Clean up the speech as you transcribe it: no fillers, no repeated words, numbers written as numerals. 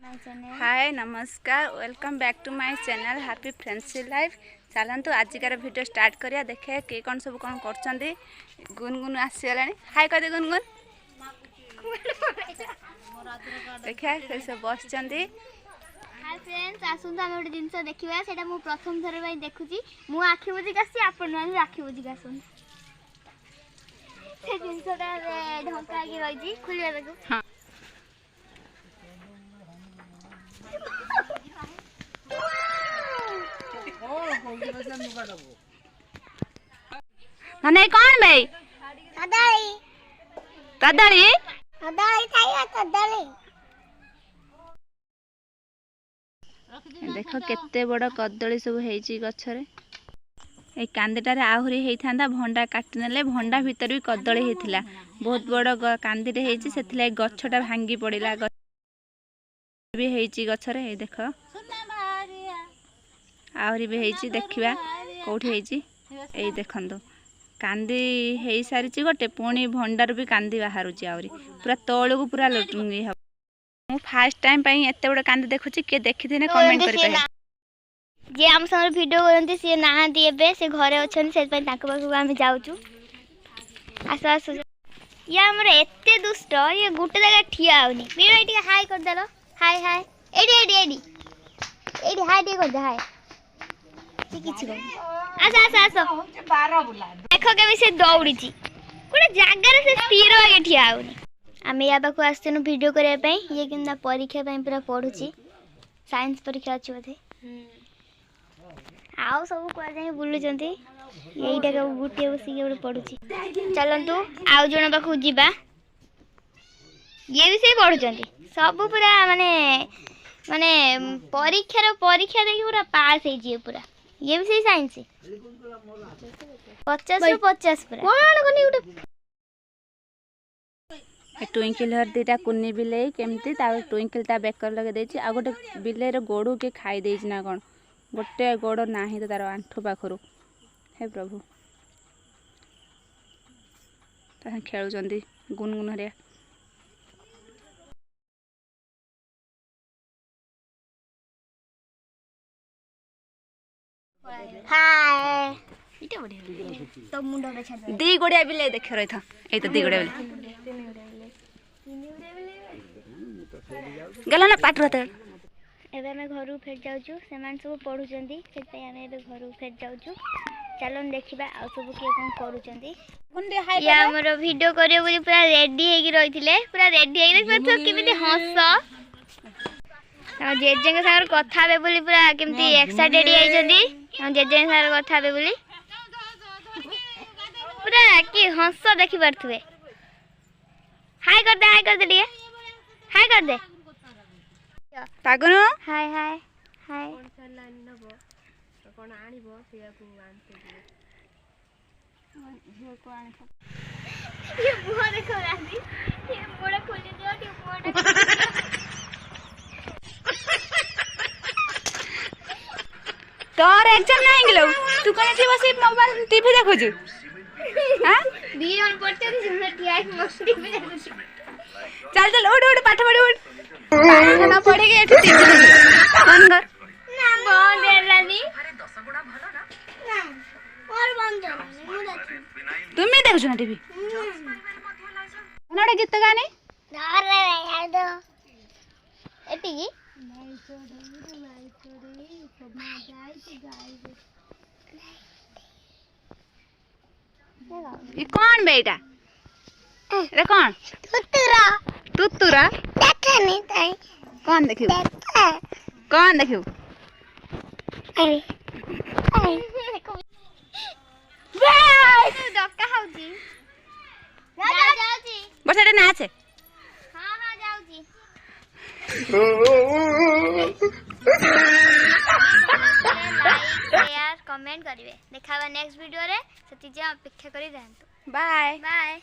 हाय नमस्कार welcome back to my channel happy friendship life. चलतु आजिकार वीडियो स्टार्ट करिया देखे के कौन सब कौन कर गुनगुन आसीगला। हाय कदे गुनगुन देखिए से सब बस। हाय फ्रेंड्स आसुन आम गोटे जिनस देखा से प्रथम थर देखुची मु आखि बुझिक आसी आपण आखि बुझिक आसन से जिनसटा ढंका रही खुलिया देखो। हाँ नने कौन भाई कदली कदली कदली खाइया कदली देख केते बड़ कदली सब हेची गछरे। ए कांदीटारे आहुरी हेइथांदा भंडा काटी नेले भंडा भीतर भी कदली हेथिला बहुत बड़ कांदीटे हेची सेथिला गछटा भांगी पड़िला भी हेची गछरे। ए देख आहुरी भी हेची देखिबा कोठी हेची। ए देखंदो कांदी हेई सारिची गोटे पुणी भंडार भी कांदी बाहरुची आहुरी पूरा तळକୁ पूरा लटुंगी ह। मु फर्स्ट टाइम पई एते बड़ कांदी देखुची के देखिथिने कमेंट करि कहि जे हम संग वीडियो करंती से नाहांती एबे से घरे अछन से पई ताक पाखु हम जाउचू। आसो आसो या हमर एते दुष्ट ये गुटे जगह ठिया होनी मेरा एटी हाय कर देलो। हाय हाय एडी एडी एडी एडी हाय दी कर दे हाय किछि को। आसो आसो आसो 12 बुला देखो के से दौड़ीची कोडे जागा रे से स्थिर होके ठिया होनी। आमे या पाखु आस्तनु वीडियो करे पई ये किंदा परीक्षा पई पूरा पढुची साइंस परीक्षा अछि बथे। आउ सब कुआ जाई बुलुचंती एईटा के गुटिए बसी के पढुची। चलंतु आउ जण पाखु जिबा ये भी से पढुचंती सब पूरा माने माने परीक्षा देखि पूरा पास हे जी पूरा ये भी से साइंस 50 ରୁ 50 पूरा कोन कोनी उठे। ट्विंकल हर दीटा कुन्नी बिले केमती ट्विंकल ता बेकर लगे देछि आ गोटे बिलेर गोड़ू के खाई देछि ना कोन गोटे गोड़ नाही तो तार आंठू पाखरु। हे प्रभु ता खेलुचंदी गुनगुन हरिया। हाय इटा बढ़िया तो मुंडा पे छाड़ दी गोड़िया बिले देख रही था। ए तो दी गोड़िया बिले गला ना पाट रहते एबे हमें घर फेट जाउछु सेमान सब पढुचंदी से पे हमें एबे घर फेट जाउछु। चलन देखिबा आ सब के कोन करूचंदी। या हमर वीडियो करे बोली पूरा रेडी हेगी रहिथिले पूरा रेडी हेगी देखो केमिति हंस आ जेजे के सागर कथा बे बोली पूरा केमिति एक्साइटेड आइ जंदी हम जेजे के सागर कथा बे बोली पूरा की हंस देखि परथुवे। हाय कर दे दिए हाय कर दे पागनो हाय हाय हाय कोन लाइन नबो तो कोन आनिबो सेया को आनते दिए झियो को आने ये बुआ देखो रानी ये मोड़ा खोल दियो ये मोड़ा तोर एग्जाम नहीं गेलो तू कोन एठी बसी मोबाइल टीवी देखो छु। हां दी मन पड़ते थी मैं टीआई मस्ती में देखो चल चल उड़ उड़ पाठ पढ़ उड़ ना पढ़ेगे एठी टीवी बंद कर ना बंद हेलानी अरे 10 गुना भलो ना और बंद कर तुम भी देखो ना टीवी नडे गीत गाने अरे यार दो एटी की ये कौन बेटा रे कौन तुतुरा तुतुरा देखा नहीं ताई कौन देखियो देखा कौन देखियो अरे अरे डक्का हाउजी जाउजी बस एटा नाच है। हां हां जाउजी लाइक शेयर कमेंट करिवे देखावा नेक्स्ट वीडियो रे सती जे अपेक्षा करी रहंतु। Bye bye.